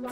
Hi,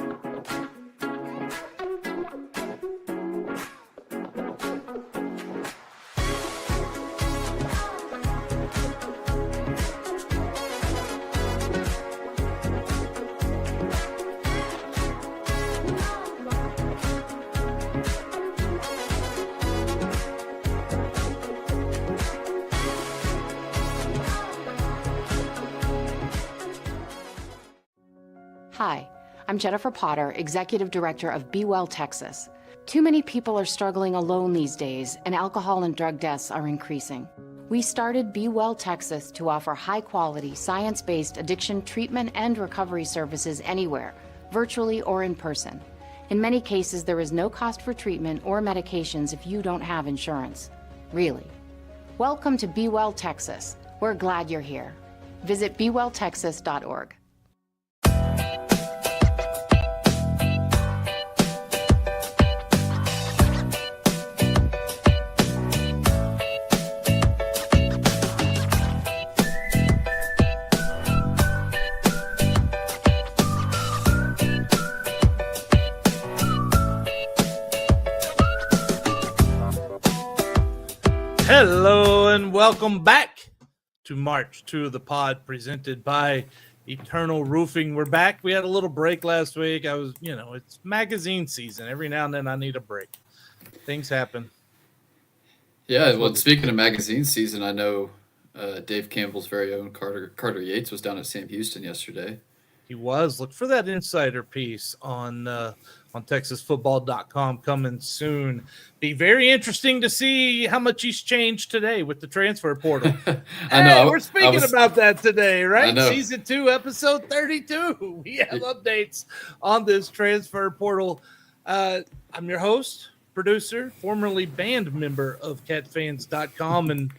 I'm Jennifer Potter, Executive Director of Be Well Texas. Too many people are struggling alone these days, and alcohol and drug deaths are increasing. We started Be Well Texas to offer high-quality, science-based addiction treatment and recovery services anywhere, virtually or in person. In many cases, there is no cost for treatment or medications if you don't have insurance. Really. Welcome to Be Well Texas. We're glad you're here. Visit BeWellTexas.org. Hello and welcome back to March 2 of the Pod, presented by Eternal Roofing. We're back. We had a little break last week. It's magazine season. Every now and then I need a break. Things happen. Yeah, well, speaking of magazine season, I know Dave Campbell's very own Carter Yates was down at Sam Houston yesterday. He was. Look for that insider piece on TexasFootball.com coming soon. Be very interesting to see how much he's changed today with the transfer portal. I know. We're speaking about that today, right? I know. Season 2, episode 32. We have updates on this transfer portal. I'm your host, producer, formerly band member of CatFans.com, and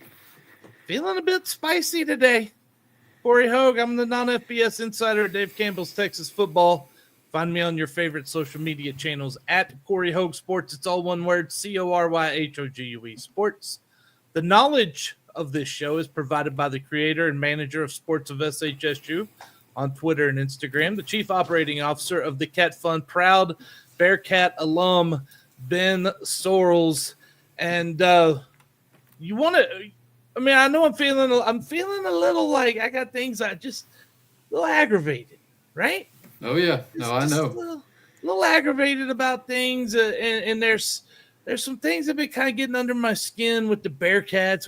feeling a bit spicy today. Corey Hogue, I'm the non-FBS insider at Dave Campbell's Texas Football. Find me on your favorite social media channels at Corey Hogue Sports. It's all one word, CORYHOGUE Sports. The knowledge of this show is provided by the creator and manager of Sports of SHSU on Twitter and Instagram, the chief operating officer of the Cat Fund, proud Bearcat alum Ben Sorrells. And you want to... I know I'm feeling a little like I got things a little aggravated, right? Oh yeah, no, I know. A little aggravated about things, and there's some things that have been kind of getting under my skin with the Bearcats,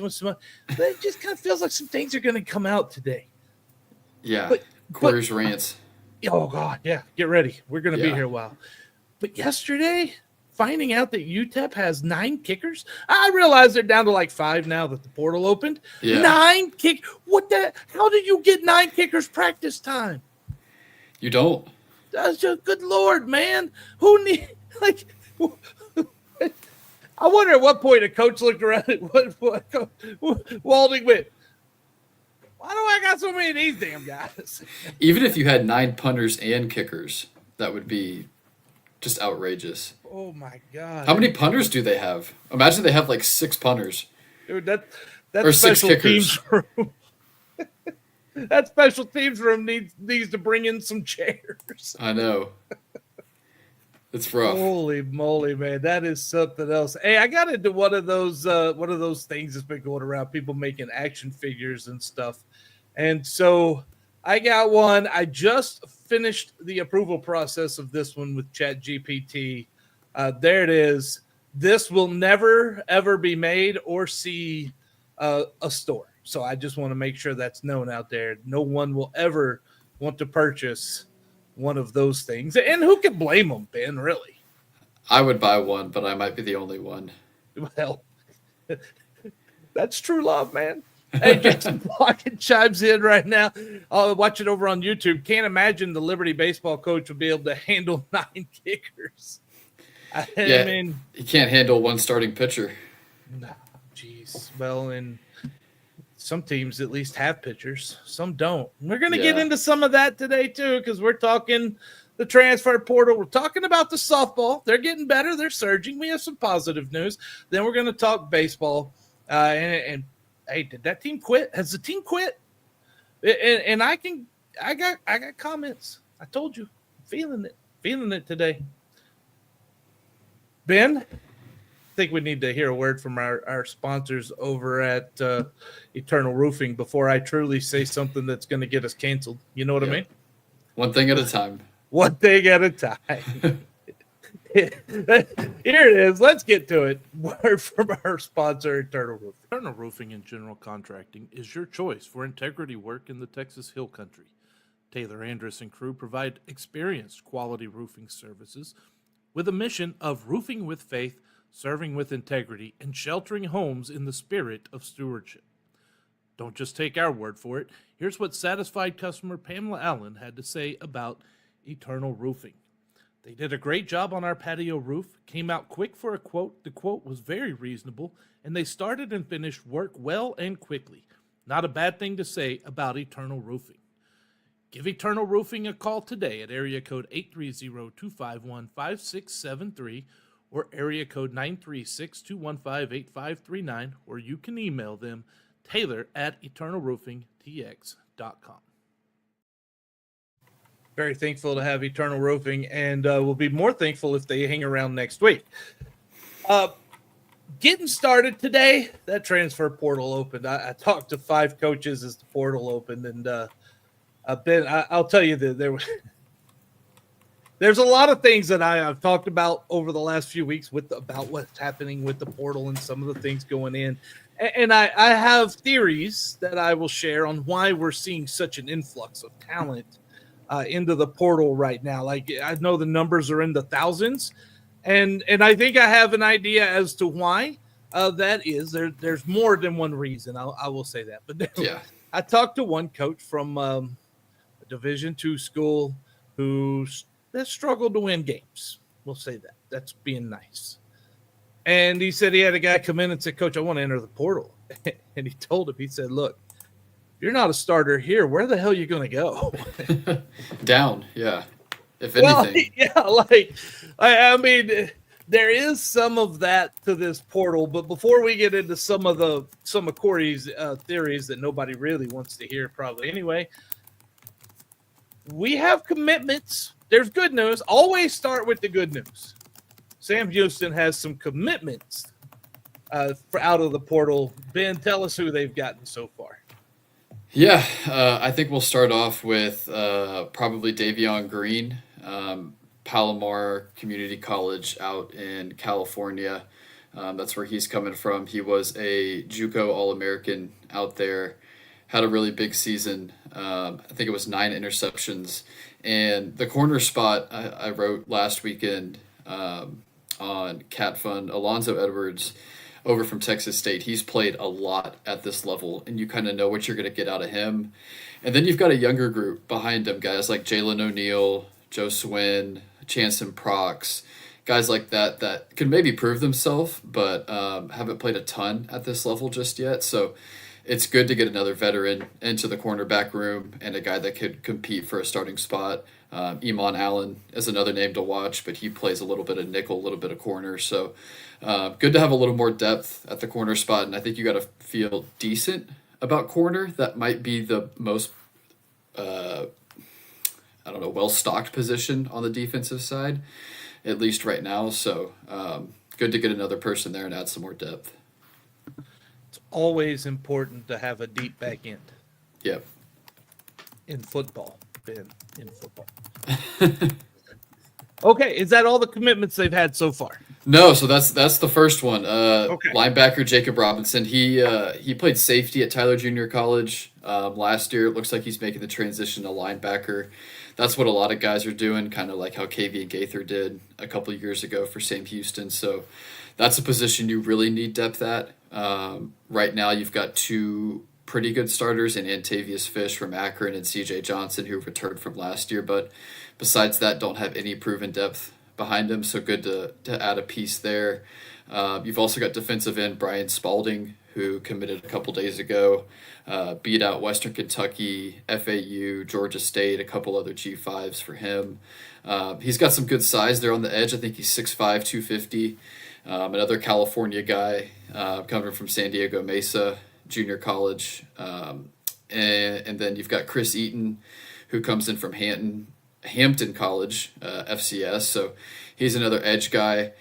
but it just kind of feels like some things are going to come out today. Yeah, Corey's rants. Oh God, yeah, get ready. We're going to be here a while. But yesterday, finding out that UTEP has 9 kickers. I realize they're down to like 5 now that the portal opened. Yeah. 9 kick. What the? How do you get 9 kickers practice time? You don't. That's just good Lord, man. Who need like? I wonder at what point a coach looked around at what Walding went. Why do I got so many of these damn guys? Even if you had 9 punters and kickers, that would be just outrageous. Oh my God! How many punters do they have? Imagine they have like 6 punters. Dude, that or 6 special kickers. teams room. That special teams room needs to bring in some chairs. I know. It's rough. Holy moly, man! That is something else. Hey, I got into one of those things that's been going around. People making action figures and stuff, and so I got one. I just finished the approval process of this one with ChatGPT. There it is. This will never, ever be made or see a store. So I just want to make sure that's known out there. No one will ever want to purchase one of those things. And who can blame them, Ben, really? I would buy one, but I might be the only one. Well, that's true love, man. Hey, Jason Blockett chimes in right now. I'll watch it over on YouTube. Can't imagine the Liberty baseball coach would be able to handle 9 kickers. I mean, he can't handle one starting pitcher. No, geez. Well, and some teams at least have pitchers. Some don't. We're going to get into some of that today, too, because we're talking the transfer portal. We're talking about the softball. They're getting better. They're surging. We have some positive news. Then we're going to talk baseball. And hey, did that team quit? Has the team quit? And I got comments. I told you, feeling it. Feeling it today. Ben, I think we need to hear a word from our sponsors over at Eternal Roofing before I truly say something that's going to get us canceled. You know what I mean? One thing at a time. One thing at a time. Here it is. Let's get to it. Word from our sponsor, Eternal Roofing. Eternal Roofing and General Contracting is your choice for integrity work in the Texas Hill Country. Taylor Andrus and crew provide experienced quality roofing services with a mission of roofing with faith, serving with integrity, and sheltering homes in the spirit of stewardship. Don't just take our word for it. Here's what satisfied customer Pamela Allen had to say about Eternal Roofing. They did a great job on our patio roof, came out quick for a quote. The quote was very reasonable, and they started and finished work well and quickly. Not a bad thing to say about Eternal Roofing. Give Eternal Roofing a call today at area code 830-251-5673 or area code 936-215-8539, or you can email them taylor@eternalroofingtx.com. Very thankful to have Eternal Roofing, and we'll be more thankful if they hang around next week. Getting started today, that transfer portal opened. I talked to 5 coaches as the portal opened, and Ben, I'll tell you that there's a lot of things that I've talked about over the last few weeks about what's happening with the portal and some of the things going in. And I have theories that I will share on why we're seeing such an influx of talent into the portal right now. Like, I know the numbers are in the thousands, and I think I have an idea as to why that is. There's more than one reason. I will say that. But Yeah. I talked to one coach from a Division II school who has struggled to win games. We'll say that. That's being nice. And he said he had a guy come in and said, "Coach, I want to enter the portal." And he told him, he said, "Look, if you're not a starter here, where the hell are you going to go?" Down, yeah. If Well, anything. yeah, like, I mean, there is some of that to this portal. But before we get into some of Corey's theories that nobody really wants to hear, probably anyway, we have commitments. There's good news. Always start with the good news. Sam Houston has some commitments for out of the portal. Ben, tell us who they've gotten so far. Yeah, I think we'll start off with probably Davion Green, Palomar Community College out in California. That's where he's coming from. He was a JUCO All-American out there, had a really big season. I think it was 9 interceptions. And the corner spot I wrote last weekend on Cat Fund, Alonzo Edwards over from Texas State. He's played a lot at this level, and you kind of know what you're going to get out of him. And then you've got a younger group behind him, guys like Jalen O'Neal, Joe Swin, Chanson Prox, guys like that can maybe prove themselves, but haven't played a ton at this level just yet. So it's good to get another veteran into the cornerback room and a guy that could compete for a starting spot. Iman Allen is another name to watch, but he plays a little bit of nickel, a little bit of corner. So good to have a little more depth at the corner spot. And I think you got to feel decent about corner. That might be the most, well-stocked position on the defensive side, at least right now. So good to get another person there and add some more depth. It's always important to have a deep back end. Yep. In football, Ben, in football. Okay, is that all the commitments they've had so far? No, so that's the first one. Okay. Linebacker Jacob Robinson. He played safety at Tyler Junior College last year. It looks like he's making the transition to linebacker. That's what a lot of guys are doing, kind of like how Kavian Gaither did a couple of years ago for Sam Houston. So that's a position you really need depth at. Right now, you've got 2 pretty good starters in Antavius Fish from Akron and CJ Johnson, who returned from last year. But besides that, don't have any proven depth behind him. So good to add a piece there. You've also got defensive end Brian Spalding, who committed a couple days ago, beat out Western Kentucky, FAU, Georgia State, a couple other G5s for him. He's got some good size there on the edge. I think he's 6'5", 250. Another California guy coming from San Diego Mesa Junior College. And then you've got Chris Eaton, who comes in from Hampton Hampton College, FCS. So he's another edge guy.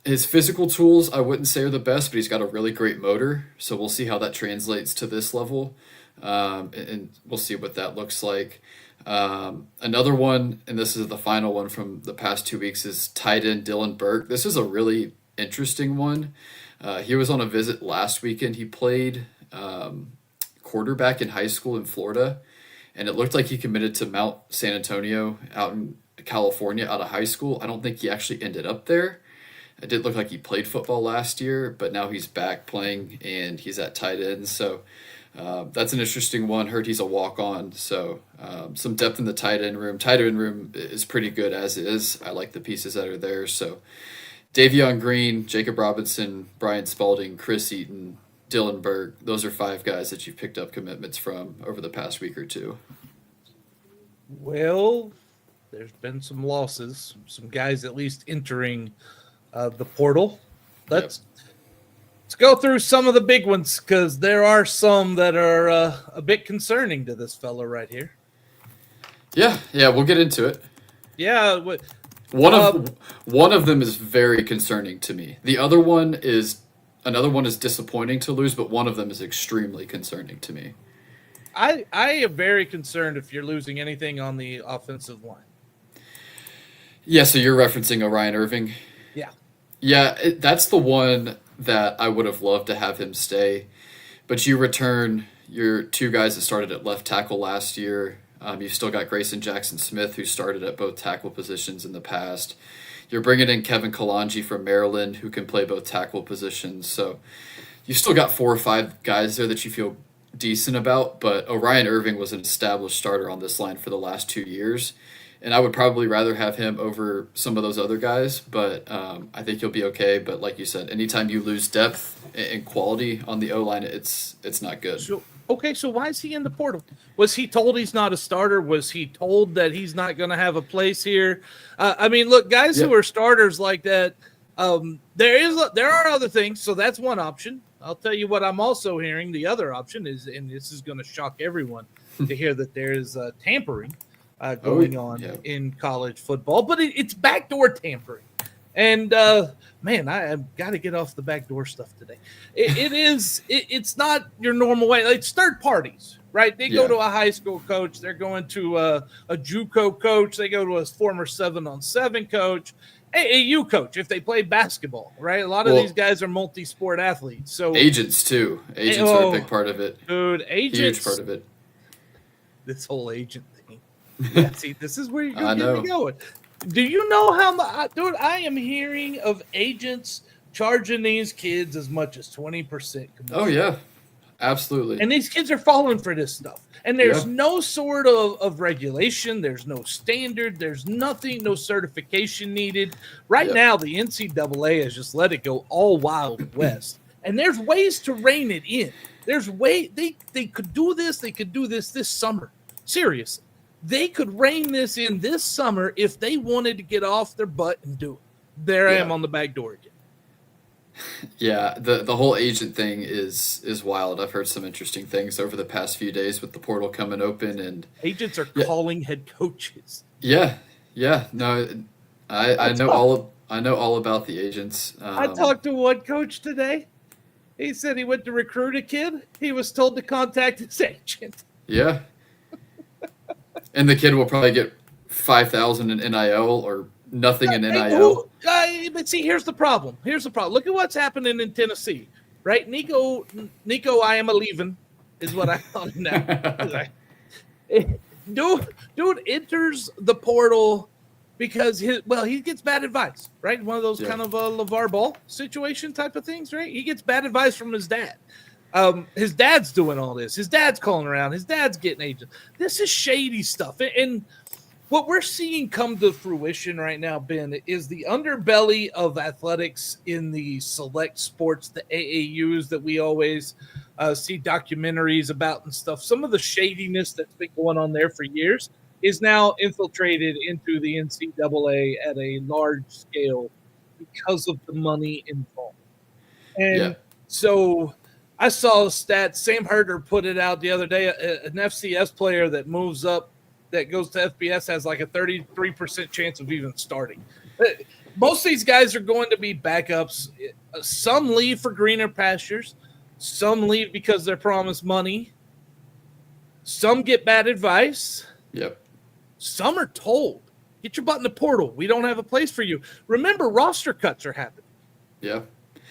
His physical tools, I wouldn't say are the best, but he's got a really great motor. So we'll see how that translates to this level. And we'll see what that looks like. Another one, and this is the final one from the past 2 weeks, is tight end Dylan Burke. This is a really interesting one. He was on a visit last weekend. He played quarterback in high school in Florida, and it looked like he committed to Mount San Antonio out in California out of high school. I don't think he actually ended up there. It did look like he played football last year, but now he's back playing and he's at tight end. So that's an interesting one. Heard he's a walk-on, so some depth in the tight end room. Tight end room is pretty good as is. I like the pieces that are there. So Davion Green, Jacob Robinson, Brian Spalding, Chris Eaton, Dylan Burke. Those are 5 guys that you've picked up commitments from over the past week or two. Well, there's been some losses, some guys at least entering the portal. Let's go through some of the big ones, because there are some that are a bit concerning to this fella right here. Yeah, we'll get into it. Yeah, One of them is very concerning to me. Another one is disappointing to lose, but one of them is extremely concerning to me. I am very concerned if you're losing anything on the offensive line. Yeah, so you're referencing Orion Irving. Yeah, that's the one that I would have loved to have him stay, but you return your 2 guys that started at left tackle last year. You've still got Grayson Jackson-Smith, who started at both tackle positions in the past. You're bringing in Kevin Kalanji from Maryland, who can play both tackle positions. So you've still got 4 or 5 guys there that you feel decent about, but Orion Irving was an established starter on this line for the last 2 years, and I would probably rather have him over some of those other guys, but I think he'll be okay. But like you said, anytime you lose depth and quality on the O-line, it's not good. So why is he in the portal? Was he told he's not a starter? Was he told that he's not going to have a place here? I mean, look, guys who are starters like that, there are other things. So that's one option. I'll tell you what I'm also hearing. The other option is, and this is going to shock everyone to hear, that there is tampering going on in college football, but it's backdoor tampering. And man, I have got to get off the backdoor stuff today. It's not your normal way. It's third parties, right? They go to a high school coach. They're going to a JUCO coach. They go to a former 7-on-7 coach, AAU coach if they play basketball, right? A lot of these guys are multi-sport athletes. So agents too. Agents are a big part of it. Dude, agents. Huge part of it. This whole agent thing. Yeah, see, this is where you're going to get me going. Do you know how much, dude? I am hearing of agents charging these kids as much as 20% commission. Oh yeah, absolutely. And these kids are falling for this stuff. And there's no sort of regulation. There's no standard. There's nothing, no certification needed. Right now, the NCAA has just let it go all Wild West. And there's ways to rein it in. There's they could do this. They could do this summer. Seriously. They could rein this in this summer if they wanted to get off their butt and do it. There I am on the back door again. Yeah, the whole agent thing is wild. I've heard some interesting things over the past few days with the portal coming open, and agents are calling head coaches. Yeah. No, I know all about the agents. I talked to one coach today. He said he went to recruit a kid. He was told to contact his agent. Yeah. And the kid will probably get $5,000 in NIL or nothing in NIL. But see, here's the problem. Look at what's happening in Tennessee, right? Nico, I am a leaving, is what I thought now. Dude enters the portal because he gets bad advice, right? One of those kind of LeVar Ball situation type of things, right? He gets bad advice from his dad. His dad's doing all this. His dad's calling around. His dad's getting agents. This is shady stuff. And what we're seeing come to fruition right now, Ben, is the underbelly of athletics in the select sports, the AAUs that we always see documentaries about and stuff. Some of the shadiness that's been going on there for years is now infiltrated into the NCAA at a large scale because of the money involved. And so I saw a stat. Sam Herder put it out the other day. An FCS player that moves up that goes to FBS has like a 33% chance of even starting. Most of these guys are going to be backups. Some leave for greener pastures. Some leave because they're promised money. Some get bad advice. Yep. Some are told, get your butt in the portal. We don't have a place for you. Remember, roster cuts are happening. Yeah.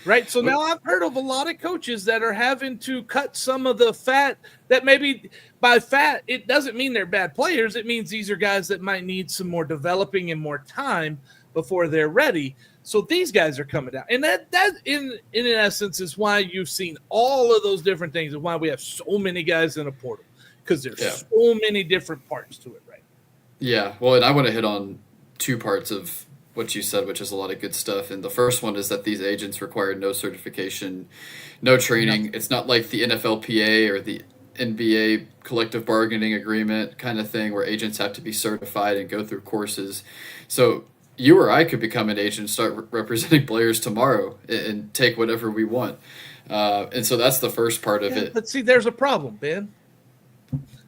Right. So now I've heard of a lot of coaches that are having to cut some of the fat that maybe by fat, it doesn't mean they're bad players. It means these are guys that might need some more developing and more time before they're ready. So these guys are coming down. And that in essence is why you've seen all of those different things and why we have so many guys in a portal, because there's so many different parts to it, right? Yeah. Well, and I want to hit on two parts of what you said, which is a lot of good stuff. And the first one is that these agents require no certification, no training. No. It's not like the NFLPA or the NBA collective bargaining agreement kind of thing where agents have to be certified and go through courses. So you or I could become an agent, start representing players tomorrow and take whatever we want. And so that's the first part of it. But see, there's a problem, Ben.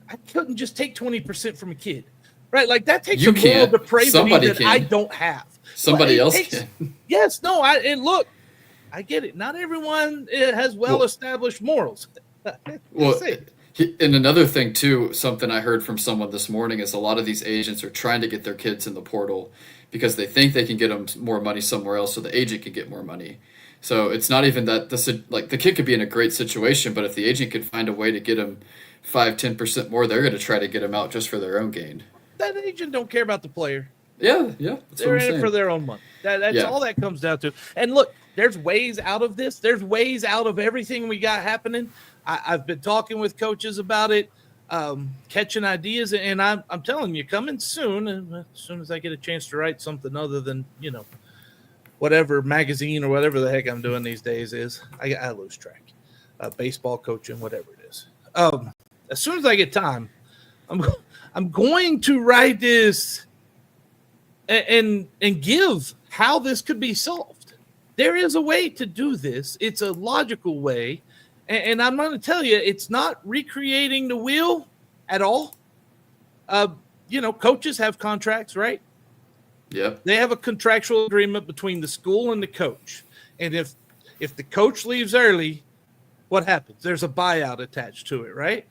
I couldn't just take 20% from a kid, right? Like that takes a moral depravity that I don't have. Somebody else can. Yes, no, and look, I get it. Not everyone has well-established morals. Well, and another thing too, something I heard from someone this morning is a lot of these agents are trying to get their kids in the portal because they think they can get them more money somewhere else so the agent can get more money. So it's not even that the kid could be in a great situation, but if the agent could find a way to get him 5-10% more, they're going to try to get him out just for their own gain. That agent don't care about the player. Yeah. They're in it for their own money. That's all that comes down to. And look, there's ways out of this. There's ways out of everything we got happening. I've been talking with coaches about it, catching ideas, and I'm telling you, coming soon. And as soon as I get a chance to write something other than whatever magazine or whatever the heck I'm doing these days is, I lose track. Baseball coaching, whatever it is. As soon as I get time, I'm going to write this and give how this could be solved. There is a way to do this. It's a logical way. And I'm going to tell you, it's not recreating the wheel at all. Coaches have contracts, right? Yeah. They have a contractual agreement between the school and the coach. And if the coach leaves early, what happens? There's a buyout attached to it, right?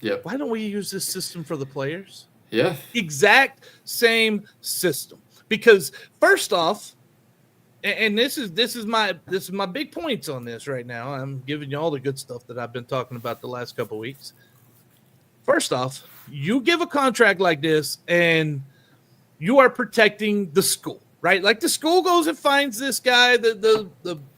Yeah. Why don't we use this system for the players? Yeah. Exact same system. Because first off, and this is my big points on this right now. I'm giving you all the good stuff that I've been talking about the last couple of weeks. First off, you give a contract like this and you are protecting the school, right? Like the school goes and finds this guy, the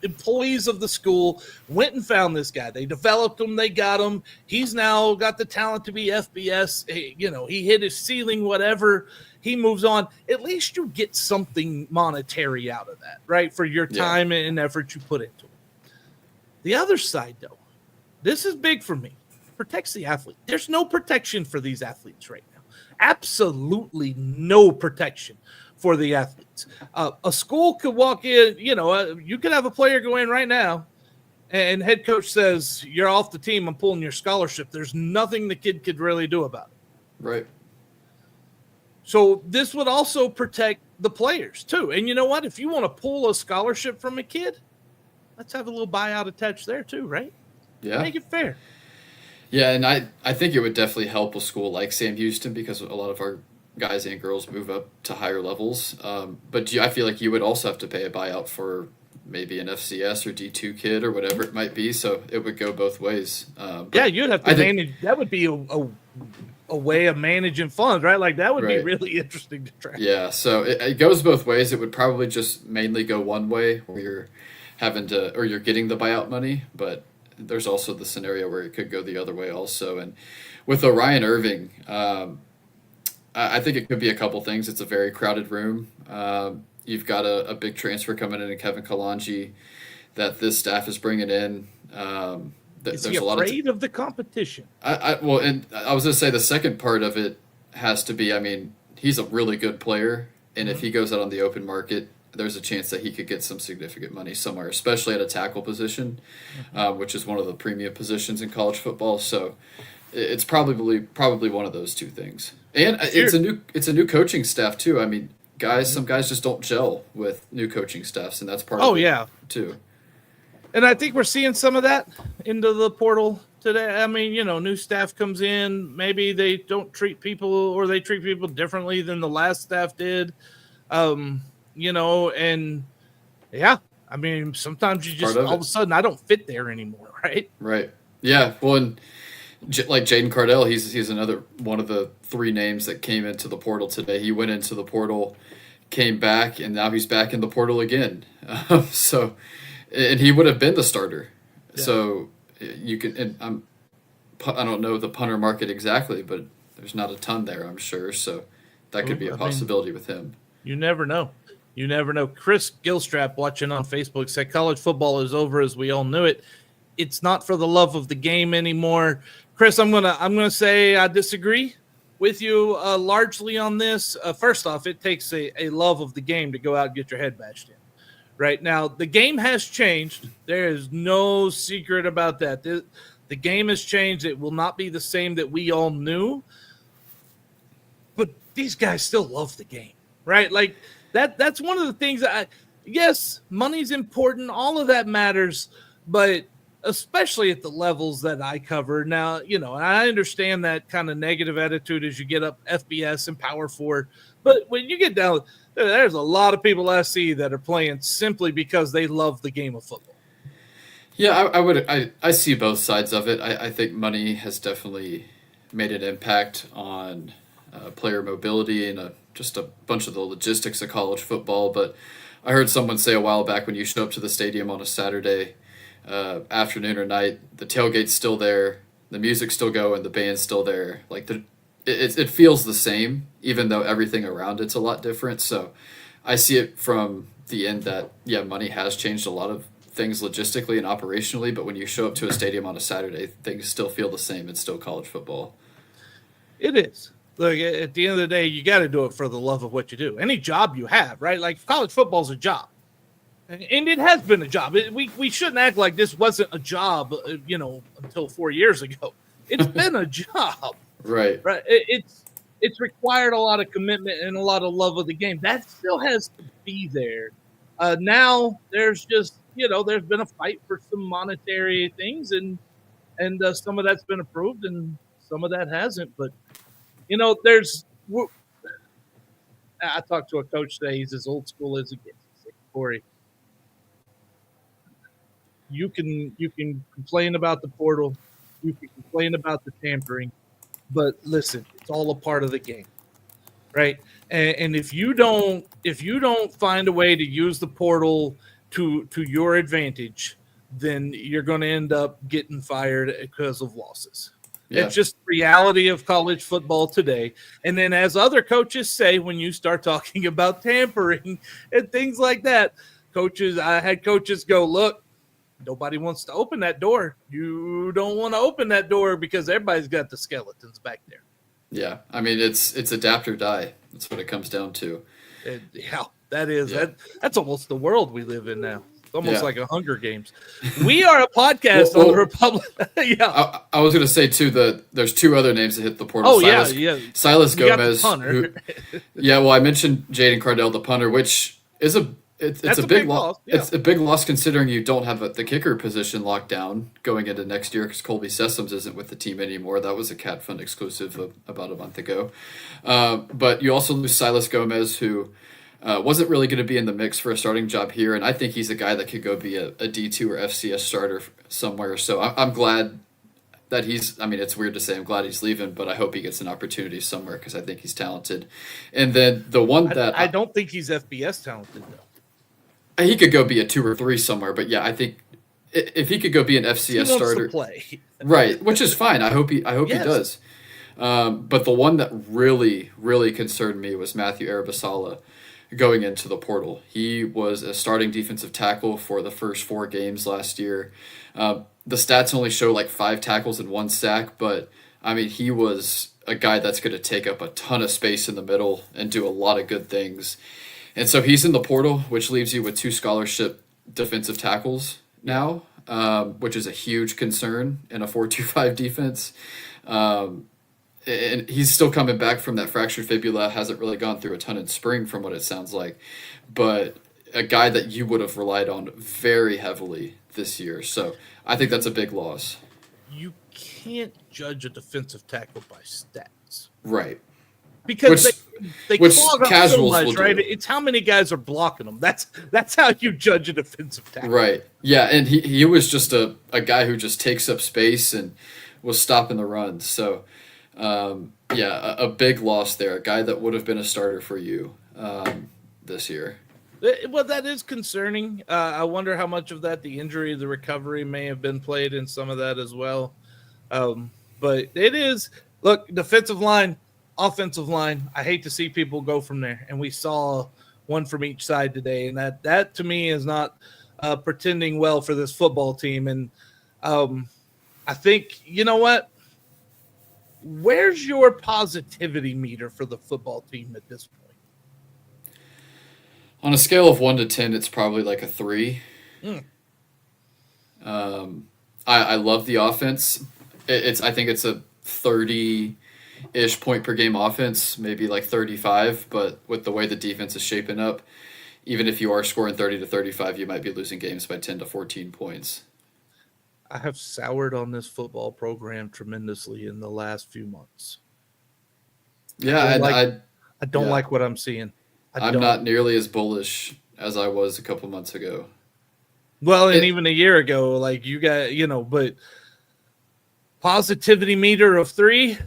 employees of the school went and found this guy. They developed him. They got him. He's now got the talent to be FBS. He hit his ceiling, whatever. He moves on. At least you get something monetary out of that, right? For your time and effort you put into it. The other side, though, this is big for me. Protects the athlete. There's no protection for these athletes right now. Absolutely no protection for the athletes. A school could walk in, you could have a player go in right now and head coach says, you're off the team. I'm pulling your scholarship. There's nothing the kid could really do about it. Right. So this would also protect the players too. And you know what? If you want to pull a scholarship from a kid, let's have a little buyout attached there too, right? Yeah. Make it fair. Yeah, and I think it would definitely help a school like Sam Houston because a lot of our guys and girls move up to higher levels. But I feel like you would also have to pay a buyout for maybe an FCS or D2 kid or whatever it might be. So it would go both ways. You'd have to manage. That would be a way of managing funds, right? Like that would be really interesting to track. Yeah, so it goes both ways. It would probably just mainly go one way where you're you're getting the buyout money, but there's also the scenario where it could go the other way also. And with Orion Irving, I think it could be a couple things. It's a very crowded room. You've got a big transfer coming in Kevin Kalanji that this staff is bringing in. Is he afraid of the competition? Well, and I was going to say the second part of it has to be, he's a really good player. And if he goes out on the open market, there's a chance that he could get some significant money somewhere, especially at a tackle position, which is one of the premium positions in college football. So it's probably one of those two things. And it's a new coaching staff too. I mean, some guys just don't gel with new coaching staffs, and that's part of Oh it yeah, too. and I think we're seeing some of that into the portal today. I mean, new staff comes in, maybe they don't treat people, or they treat people differently than the last staff did. And yeah, I mean, sometimes you just all of a sudden I don't fit there anymore, right? Right. Yeah. Well, and like Jaden Cardell, he's another one of the three names that came into the portal today. He went into the portal, came back, and now he's back in the portal again. And he would have been the starter. Yeah. So you can, and I don't know the punter market exactly, but there's not a ton there, I'm sure. So that could be a possibility with him. You never know. You never know. Chris Gilstrap, watching on Facebook, said college football is over as we all knew it. It's not for the love of the game anymore. Chris, I'm gonna say I disagree with you largely on this. First off, it takes a love of the game to go out and get your head bashed in. Right now, the game has changed. There is no secret about that. The game has changed. It will not be the same that we all knew. But these guys still love the game, right? Like that's one of the things yes, money's important. All of that matters, but especially at the levels that I cover now, and I understand that kind of negative attitude as you get up FBS and Power 4. But when you get down, there's a lot of people I see that are playing simply because they love the game of football. Yeah, I see both sides of it. I think money has definitely made an impact on player mobility and just a bunch of the logistics of college football. But I heard someone say a while back, when you show up to the stadium on a Saturday afternoon or night, the tailgate's still there, the music's still going, the band's still there. Like it feels the same, even though everything around it's a lot different. So I see it from the end that, yeah, money has changed a lot of things logistically and operationally, but when you show up to a stadium on a Saturday, things still feel the same. It's still college football. It is. Look, at the end of the day, you got to do it for the love of what you do. Any job you have, right? Like college football is a job. And it has been a job. We shouldn't act like this wasn't a job, until 4 years ago. It's been a job. Right. It's required a lot of commitment and a lot of love of the game. That still has to be there. Now there's just, there's been a fight for some monetary things, and some of that's been approved and some of that hasn't. But, I talked to a coach today. He's as old school as it gets. He's like, Corey, you can complain about the portal, you can complain about the tampering, but listen, it's all a part of the game, right? And if you don't find a way to use the portal to your advantage, then you're going to end up getting fired because of losses. Yeah. It's just the reality of college football today. And then, as other coaches say, when you start talking about tampering and things like that, I had coaches go, look, nobody wants to open that door. You don't want to open that door because everybody's got the skeletons back there. Yeah. I mean, it's adapt or die. That's what it comes down to. That is. Yeah. That's almost the world we live in now. It's almost like a Hunger Games. We are a podcast on the Republic. Yeah. I was going to say, too, that there's two other names that hit the portal. Oh, Silas Gomez. Who, I mentioned Jaden Cardell, the punter, which is it's a big loss. Yeah. It's a big loss considering you don't have the kicker position locked down going into next year because Colby Sessoms isn't with the team anymore. That was a Cat Fund exclusive about a month ago. But you also lose Silas Gomez, who wasn't really going to be in the mix for a starting job here, and I think he's a guy that could go be a D2 or FCS starter somewhere. So I'm glad that it's weird to say I'm glad he's leaving, but I hope he gets an opportunity somewhere because I think he's talented. And then the one that I don't think he's FBS talented, though. He could go be a 2 or 3 somewhere, but yeah, I think if he could go be an FCS starter, play. Right, which is fine. I hope he does. But the one that really, really concerned me was Matthew Arabasala going into the portal. He was a starting defensive tackle for the first 4 games last year. The stats only show like 5 tackles and 1 sack, but I mean, he was a guy that's going to take up a ton of space in the middle and do a lot of good things. And so he's in the portal, which leaves you with 2 scholarship defensive tackles now, which is a huge concern in a 4-2-5 defense. and he's still coming back from that fractured fibula, hasn't really gone through a ton in spring from what it sounds like, but a guy that you would have relied on very heavily this year. So I think that's a big loss. You can't judge a defensive tackle by stats. Right. Because they which clog up so casuals much, will do. right? It's how many guys are blocking them. That's how you judge a defensive tackle. Right. Yeah, and he was just a guy who just takes up space and was stopping the runs. So, a big loss there. A guy that would have been a starter for you this year. Well, that is concerning. I wonder how much of that, the injury, the recovery may have been played in some of that as well. But it is, look, defensive line, offensive line, I hate to see people go from there. And we saw one from each side today. And that to me is not pretending well for this football team. And I think, you know what? Where's your positivity meter for the football team at this point? On a scale of 1 to 10, it's probably like a 3. I love the offense. I think it's a 30-ish point per game offense, maybe like 35. But with the way the defense is shaping up, even if you are scoring 30 to 35, you might be losing games by 10 to 14 points. I have soured on this football program tremendously in the last few months. Yeah, I don't like what I'm seeing. I'm not nearly as bullish as I was a couple months ago. Well, and even a year ago, like you got, but positivity meter of 3.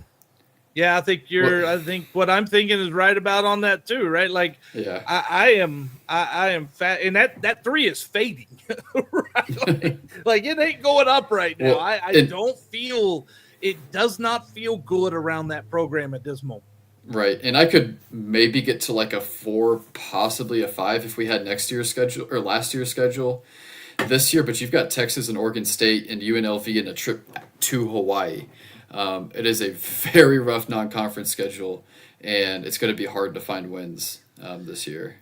Yeah, I think what I'm thinking is right about on that too, right? Like, yeah, I am fat, and that 3 is fading, right? Like it ain't going up right now. Well, it does not feel good around that program at this moment. Right, and I could maybe get to like a 4, possibly a 5 if we had next year's schedule or last year's schedule this year. But you've got Texas and Oregon State and UNLV and a trip to Hawaii. It is a very rough non-conference schedule, and it's going to be hard to find wins this year.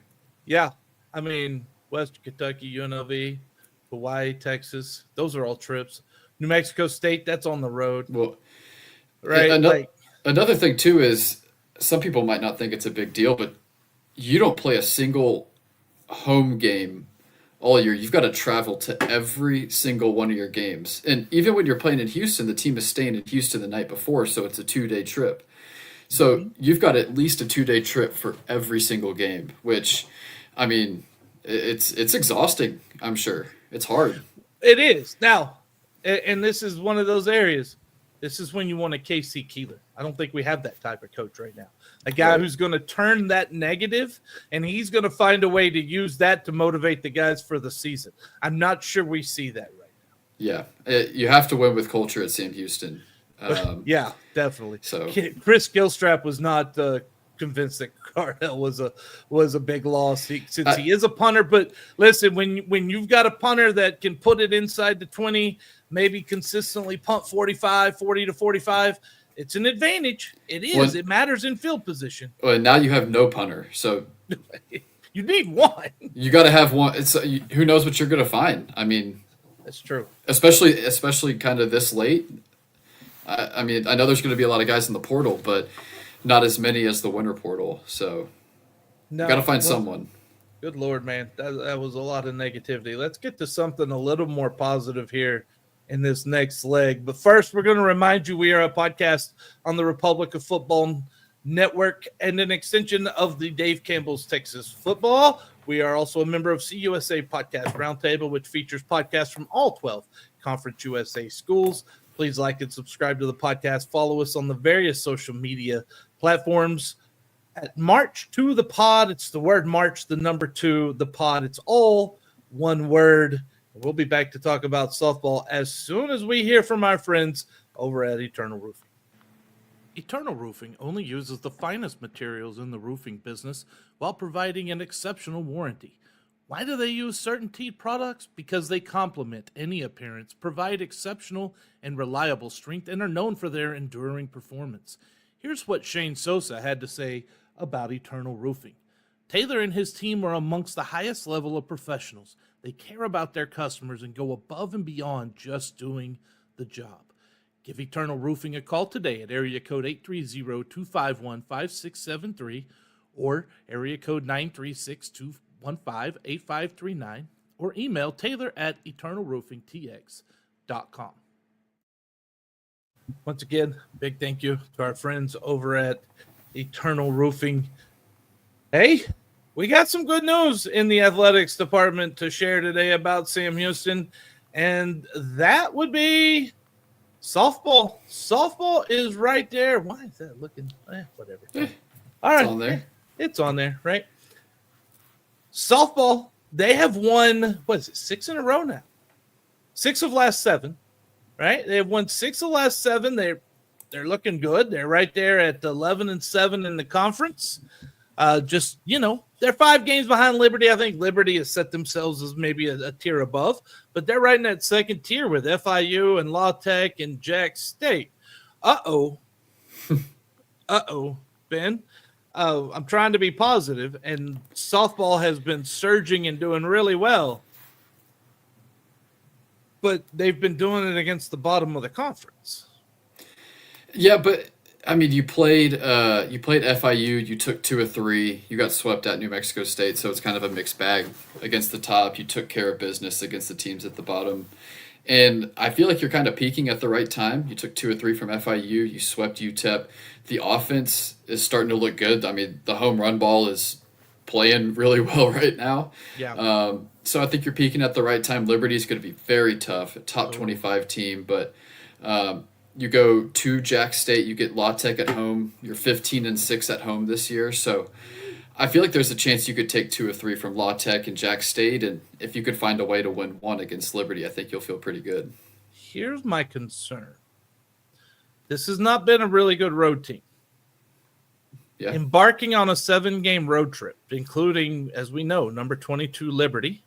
Yeah, I mean, Western Kentucky, UNLV, Hawaii, Texas, those are all trips. New Mexico State, that's on the road. Well, right. Another thing too is some people might not think it's a big deal, but you don't play a single home game all year. You've got to travel to every single one of your games. And even when you're playing in Houston, the team is staying in Houston the night before, so it's a 2-day trip. So you've got at least a 2-day trip for every single game, which, I mean, it's exhausting, I'm sure. It's hard. It is. Now, and this is one of those areas, this is when you want a KC Keeler. I don't think we have that type of coach right now. A guy who's going to turn that negative, and he's going to find a way to use that to motivate the guys for the season. I'm not sure we see that right now. Yeah, you have to win with culture at Sam Houston. Yeah, definitely. So Chris Gilstrap was not convinced that Cardell was a big loss since he is a punter. But listen, when you've got a punter that can put it inside the 20, maybe consistently punt 40 to 45, it's an advantage. It is. Well, it matters in field position. Well, and now you have no punter, so you need one. You got to have one. It's who knows what you're going to find. I mean, that's true. Especially kind of this late. I mean, I know there's going to be a lot of guys in the portal, but not as many as the winter portal. So you got to find someone. Good Lord, man. That was a lot of negativity. Let's get to something a little more positive here in this next leg. But first, we're going to remind you we are a podcast on the Republic of Football Network and an extension of the Dave Campbell's Texas Football. We are also a member of CUSA Podcast Roundtable, which features podcasts from all 12 Conference USA schools. Please like and subscribe to the podcast. Follow us on the various social media platforms. At March to the Pod, it's the word March, the number 2, the Pod. It's all one word. We'll be back to talk about softball as soon as we hear from our friends over at Eternal Roofing. Eternal Roofing only uses the finest materials in the roofing business while providing an exceptional warranty. Why do they use CertainTeed products? Because they complement any appearance, provide exceptional and reliable strength, and are known for their enduring performance. Here's what Shane Sosa had to say about Eternal Roofing. Taylor and his team are amongst the highest level of professionals. They care about their customers and go above and beyond just doing the job. Give Eternal Roofing a call today at area code 830-251-5673 or area code 936-215-8539 or email Taylor at eternalroofingtx.com. Once again, big thank you to our friends over at Eternal Roofing. Hey, we got some good news in the athletics department to share today about Sam Houston, and that would be softball. Softball is right there. Why is that looking? Whatever. All right. It's on there. It's on there, right? Softball, they have won, 6 in a row now? 6 of last 7, right? They have won 6 of last 7. They're looking good. They're right there at 11-7 in the conference. They're 5 games behind Liberty. I think Liberty has set themselves as maybe a tier above, but they're right in that second tier with FIU and La Tech and Jack State. Uh-oh, Ben. I'm trying to be positive, and softball has been surging and doing really well, but they've been doing it against the bottom of the conference. Yeah, but I mean, you played FIU. You took 2 or 3. You got swept at New Mexico State, so it's kind of a mixed bag against the top. You took care of business against the teams at the bottom, and I feel like you're kind of peaking at the right time. You took 2 or 3 from FIU. You swept UTEP. The offense is starting to look good. I mean, the home run ball is playing really well right now. Yeah. So I think you're peaking at the right time. Liberty's going to be very tough, a top 25 team, but. You go to Jack State, you get La Tech at home. You're 15-6 at home this year. So I feel like there's a chance you could take 2 or 3 from La Tech and Jack State. And if you could find a way to win 1 against Liberty, I think you'll feel pretty good. Here's my concern. This has not been a really good road team. Yeah. Embarking on a 7-game road trip, including, as we know, number 22 Liberty.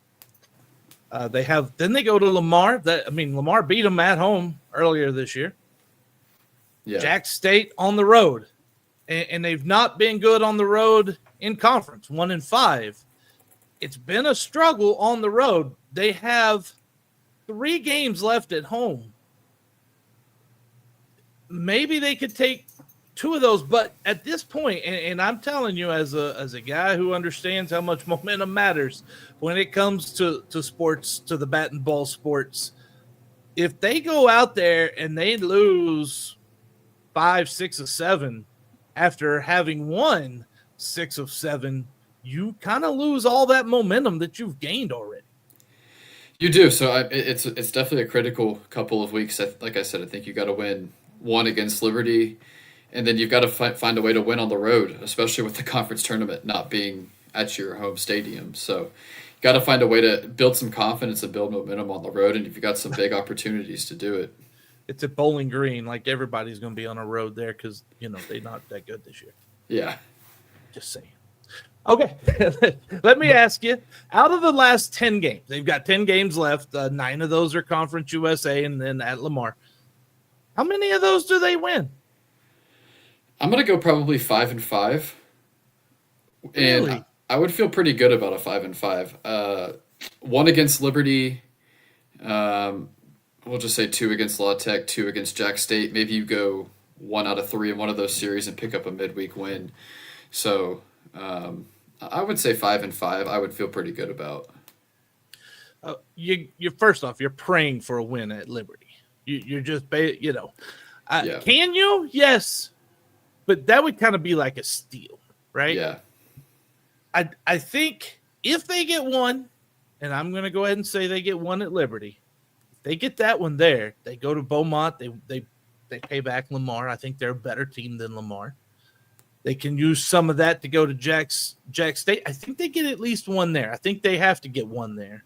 They go to Lamar. Lamar beat them at home earlier this year. Yeah. Jack State on the road, and they've not been good on the road in conference, 1-5. It's been a struggle on the road. They have 3 games left at home. Maybe they could take 2 of those, but at this point, and I'm telling you as a guy who understands how much momentum matters when it comes to sports, to the bat and ball sports, if they go out there and they lose 5, 6 of 7 after having won 6 of 7, you kind of lose all that momentum that you've gained already. You do. So it's definitely a critical couple of weeks. Like I said, I think you got to win 1 against Liberty, and then you've got to find a way to win on the road, especially with the conference tournament not being at your home stadium. So you got to find a way to build some confidence and build momentum on the road, and you've got some big opportunities to do it. It's at Bowling Green. Like, everybody's going to be on a road there because, they're not that good this year. Yeah. Just saying. Okay. Let me ask you, out of the last 10 games, they've got 10 games left. 9 of those are Conference USA and then at Lamar. How many of those do they win? I'm going to go probably 5-5. Really? And I would feel pretty good about a 5-5. 1 against Liberty. We'll just say 2 against La Tech, 2 against Jack State. Maybe you go 1 out of 3 in one of those series and pick up a midweek win. So I would say 5-5. I would feel pretty good about. You're first off, you're praying for a win at Liberty. You're just, Yeah. Can you? Yes, but that would kind of be like a steal, right? Yeah. I think if they get 1, and I'm going to go ahead and say they get 1 at Liberty. If they get that one there, they go to Beaumont. They pay back Lamar. I think they're a better team than Lamar. They can use some of that to go to Jack State. I think they get at least 1 there. I think they have to get 1 there.